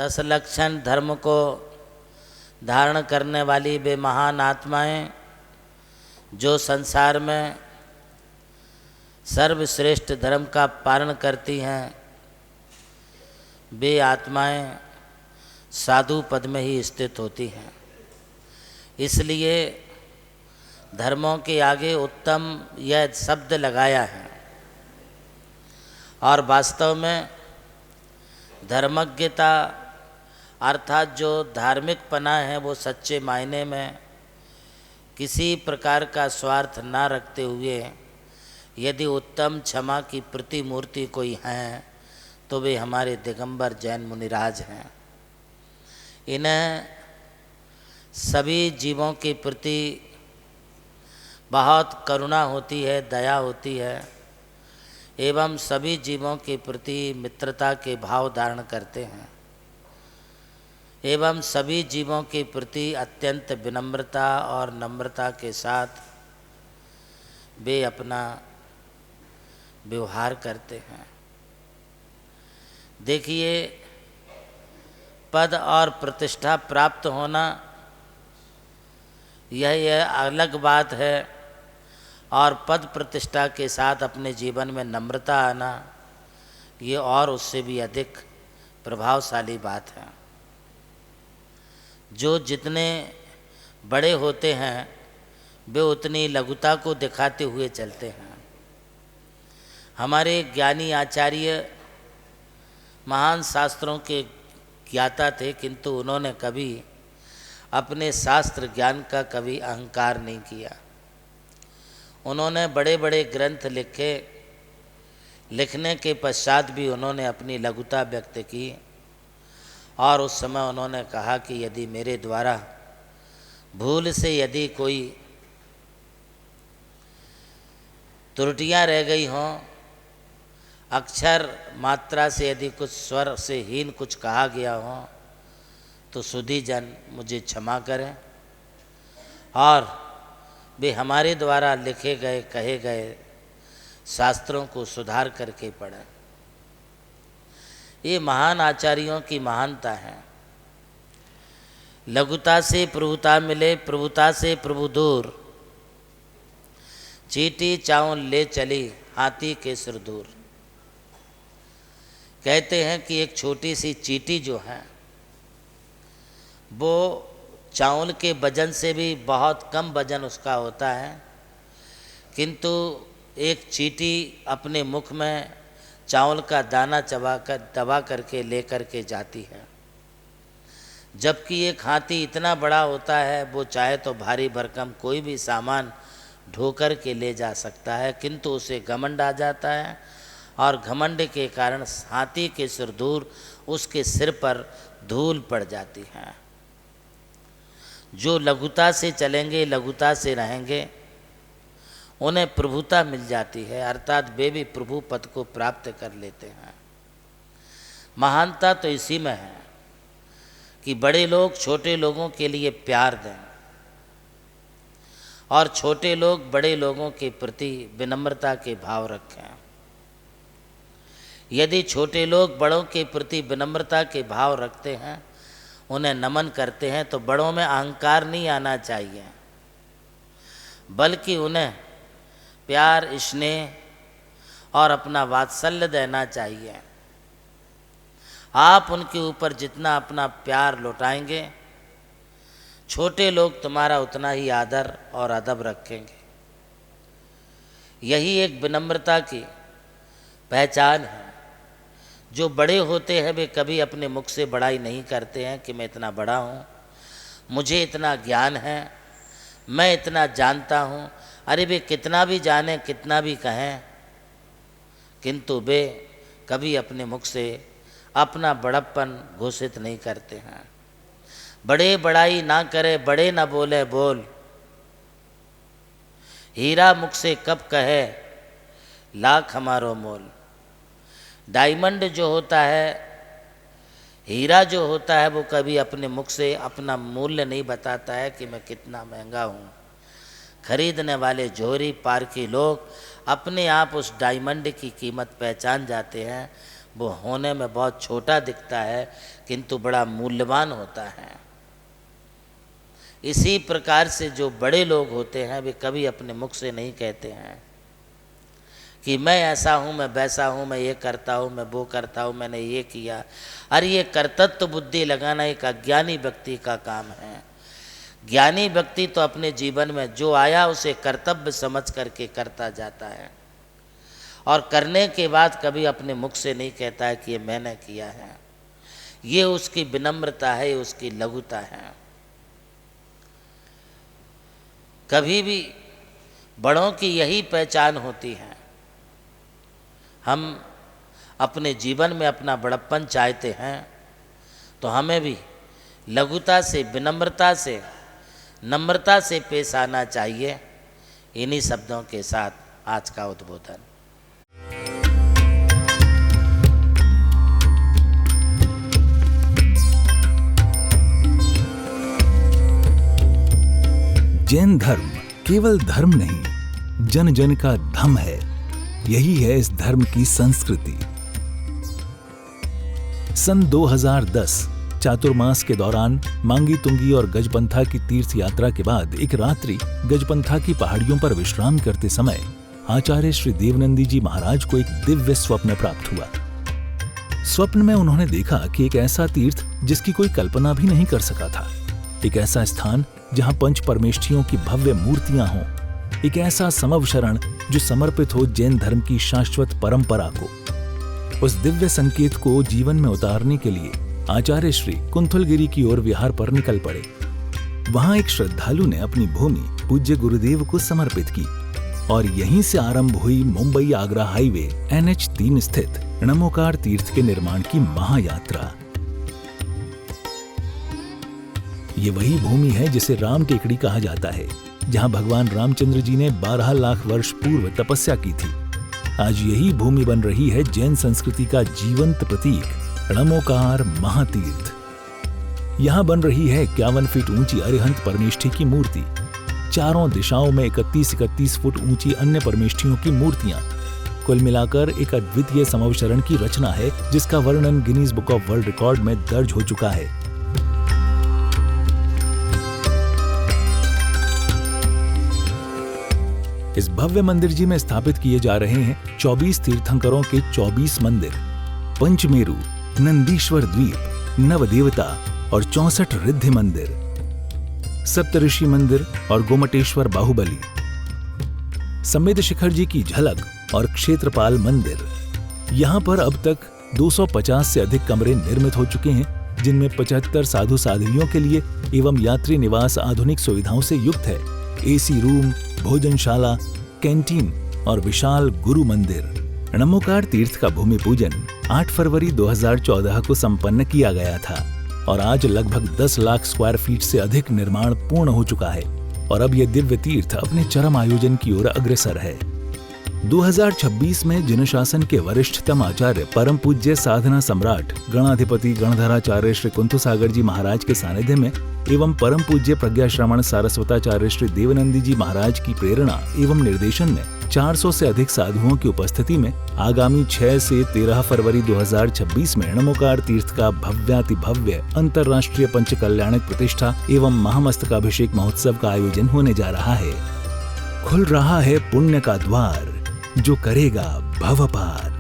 10 लक्षण धर्म को धारण करने वाली वे महान आत्माएं जो संसार में सर्वश्रेष्ठ धर्म का पालन करती हैं, वे आत्माएं साधु पद में ही स्थित होती हैं। इसलिए धर्मों के आगे उत्तम यह शब्द लगाया है। और वास्तव में धर्मज्ञता अर्थात जो धार्मिकपना है वो सच्चे मायने में किसी प्रकार का स्वार्थ ना रखते हुए यदि उत्तम क्षमा की प्रतिमूर्ति कोई हैं तो वे हमारे दिगंबर जैन मुनिराज हैं। इन्हें सभी जीवों के प्रति बहुत करुणा होती है, दया होती है एवं सभी जीवों के प्रति मित्रता के भाव धारण करते हैं एवं सभी जीवों के प्रति अत्यंत विनम्रता और नम्रता के साथ वे अपना व्यवहार करते हैं। देखिए, पद और प्रतिष्ठा प्राप्त होना यह अलग बात है और पद प्रतिष्ठा के साथ अपने जीवन में नम्रता आना ये और उससे भी अधिक प्रभावशाली बात है। जो जितने बड़े होते हैं वे उतनी लघुता को दिखाते हुए चलते हैं। हमारे ज्ञानी आचार्य महान शास्त्रों के ज्ञाता थे, किंतु उन्होंने कभी अपने शास्त्र ज्ञान का कभी अहंकार नहीं किया। उन्होंने बड़े बड़े ग्रंथ लिखे, लिखने के पश्चात भी उन्होंने अपनी लघुता व्यक्त की और उस समय उन्होंने कहा कि यदि मेरे द्वारा भूल से यदि कोई त्रुटियां रह गई हों, अक्षर मात्रा से यदि कुछ स्वर से हीन कुछ कहा गया हो तो सुधी जन मुझे क्षमा करें और वे हमारे द्वारा लिखे गए कहे गए शास्त्रों को सुधार करके पढ़ें। ये महान आचार्यों की महानता है। लघुता से प्रभुता मिले, प्रभुता से प्रभु दूर, चींटी चावल ले चली हाथी के सिर दूर। कहते हैं कि एक छोटी सी चींटी जो है वो चावल के वजन से भी बहुत कम वजन उसका होता है, किंतु एक चींटी अपने मुख में चावल का दाना दबा करके ले करके जाती है, जबकि एक हाथी इतना बड़ा होता है वो चाहे तो भारी भरकम कोई भी सामान ढो कर के ले जा सकता है, किंतु उसे घमंड आ जाता है और घमंड के कारण हाथी के सिर दूर उसके सिर पर धूल पड़ जाती है। जो लघुता से चलेंगे, लघुता से रहेंगे, उन्हें प्रभुता मिल जाती है, अर्थात वे भी प्रभु पद को प्राप्त कर लेते हैं। महानता तो इसी में है कि बड़े लोग छोटे लोगों के लिए प्यार दें और छोटे लोग बड़े लोगों के प्रति विनम्रता के भाव रखें। यदि छोटे लोग बड़ों के प्रति विनम्रता के भाव रखते हैं, उन्हें नमन करते हैं, तो बड़ों में अहंकार नहीं आना चाहिए, बल्कि उन्हें प्यार, स्नेह और अपना वात्सल्य देना चाहिए। आप उनके ऊपर जितना अपना प्यार लौटाएंगे, छोटे लोग तुम्हारा उतना ही आदर और अदब रखेंगे। यही एक विनम्रता की पहचान है। जो बड़े होते हैं वे कभी अपने मुख से बड़ाई नहीं करते हैं कि मैं इतना बड़ा हूँ, मुझे इतना ज्ञान है, मैं इतना जानता हूँ। अरे वे कितना भी जाने, कितना भी कहें, किंतु वे कभी अपने मुख से अपना बड़प्पन घोषित नहीं करते हैं। बड़े बड़ाई ना करे, बड़े ना बोले बोल, हीरा मुख से कब कहे लाख हमारो मोल। डायमंड जो होता है, हीरा जो होता है, वो कभी अपने मुख से अपना मूल्य नहीं बताता है कि मैं कितना महंगा हूँ। खरीदने वाले जोहरी पार के लोग अपने आप उस डायमंड की कीमत पहचान जाते हैं वो होने में बहुत छोटा दिखता है किंतु बड़ा मूल्यवान होता है। इसी प्रकार से जो बड़े लोग होते हैं वे कभी अपने मुख से नहीं कहते हैं कि मैं ऐसा हूँ, मैं वैसा हूँ, मैं ये करता हूँ, मैं वो करता हूँ, मैंने ये किया। अरे ये कर्तृत्व बुद्धि लगाना एक अज्ञानी व्यक्ति का काम है। ज्ञानी व्यक्ति तो अपने जीवन में जो आया उसे कर्तव्य समझ करके करता जाता है और करने के बाद कभी अपने मुख से नहीं कहता है कि ये मैंने किया है। ये उसकी विनम्रता है, उसकी लघुता है। कभी भी बड़ों की यही पहचान होती है। हम अपने जीवन में अपना बड़प्पन चाहते हैं तो हमें भी लघुता से, विनम्रता से, नम्रता से पेश आना चाहिए। इन्हीं शब्दों के साथ आज का उद्बोधन। जैन धर्म केवल धर्म नहीं, जन जन का धम है। यही है इस धर्म की संस्कृति। सन 2010 चातुर्मास के दौरान मांगी तुंगी और गजपंथा की तीर्थ यात्रा के बाद एक रात्रि गजपंथा की पहाड़ियों पर विश्राम करते समय आचार्य श्री देवनंदी जी महाराज को एक दिव्य स्वप्न प्राप्त हुआ। स्वप्न में उन्होंने देखा कि एक ऐसा तीर्थ जिसकी कोई कल्पना भी नहीं कर सका था, एक ऐसा स्थान जहां पंच परमेष्ठियों की भव्य मूर्तियां हों, एक ऐसा समव शरण जो समर्पित हो जैन धर्म की शाश्वत परंपरा को। उस दिव्य संकेत को जीवन में उतारने के लिए आचार्य श्री कुंथलगिरी की ओर विहार पर निकल पड़े। वहां एक श्रद्धालु ने अपनी भूमि पूज्य गुरुदेव को समर्पित की और यहीं से आरंभ हुई मुंबई आगरा हाईवे NH3 स्थित णमोकार तीर्थ के निर्माण की महायात्रा। ये वही भूमि है जिसे राम टेकड़ी कहा जाता है, जहां भगवान रामचंद्र जी ने 12 लाख वर्ष पूर्व तपस्या की थी। आज यही भूमि बन रही है जैन संस्कृति का जीवंत प्रतीक णमोकार महातीर्थ। यहां बन रही है 51 फीट ऊंची अरिहंत परमेष्ठी की मूर्ति, चारों दिशाओं में 31-31 फुट ऊंची अन्य परमेष्ठियों की मूर्तियां। कुल मिलाकर एक अद्वितीय समवशरण की रचना है जिसका वर्णन Guinness book of world record में दर्ज हो चुका है। इस भव्य मंदिर जी में स्थापित किए जा रहे हैं 24 तीर्थंकरों के 24 मंदिर, पंचमेरु, नंदीश्वर द्वीप, नवदेवता और 64 रिद्धि मंदिर, सप्तऋषि मंदिर और गोमटेश्वर बाहुबली, समेत शिखर जी की झलक और क्षेत्रपाल मंदिर। यहाँ पर अब तक 250 से अधिक कमरे निर्मित हो चुके हैं, जिनमें 75 साधु साध्वियों के लिए एवं यात्री निवास आधुनिक सुविधाओं से युक्त है। AC रूम, भोजनशाला, कैंटीन और विशाल गुरु मंदिर। णमोकार तीर्थ का भूमि पूजन 8 फरवरी 2014 को संपन्न किया गया था और आज लगभग 10 लाख स्क्वायर फीट से अधिक निर्माण पूर्ण हो चुका है और अब यह दिव्य तीर्थ अपने चरम आयोजन की ओर अग्रसर है। 2026 में जिन शासन के वरिष्ठतम आचार्य परम पूज्य साधना सम्राट गणाधिपति गणधराचार्य श्री कुंथु सागर जी महाराज के सानिध्य में एवं परम पूज्य प्रज्ञा श्रवण सारस्वताचार्य श्री देवनंदी जी महाराज की प्रेरणा एवं निर्देशन में 400 से अधिक साधुओं की उपस्थिति में आगामी 6 से 13 फरवरी 2026 में णमोकार तीर्थ का भव्याति भव्य अंतर्राष्ट्रीय पंचकल्याणक प्रतिष्ठा एवं महामस्तकाभिषेक महोत्सव का आयोजन होने जा रहा है। खुल रहा है पुण्य का द्वार, जो करेगा भव पार।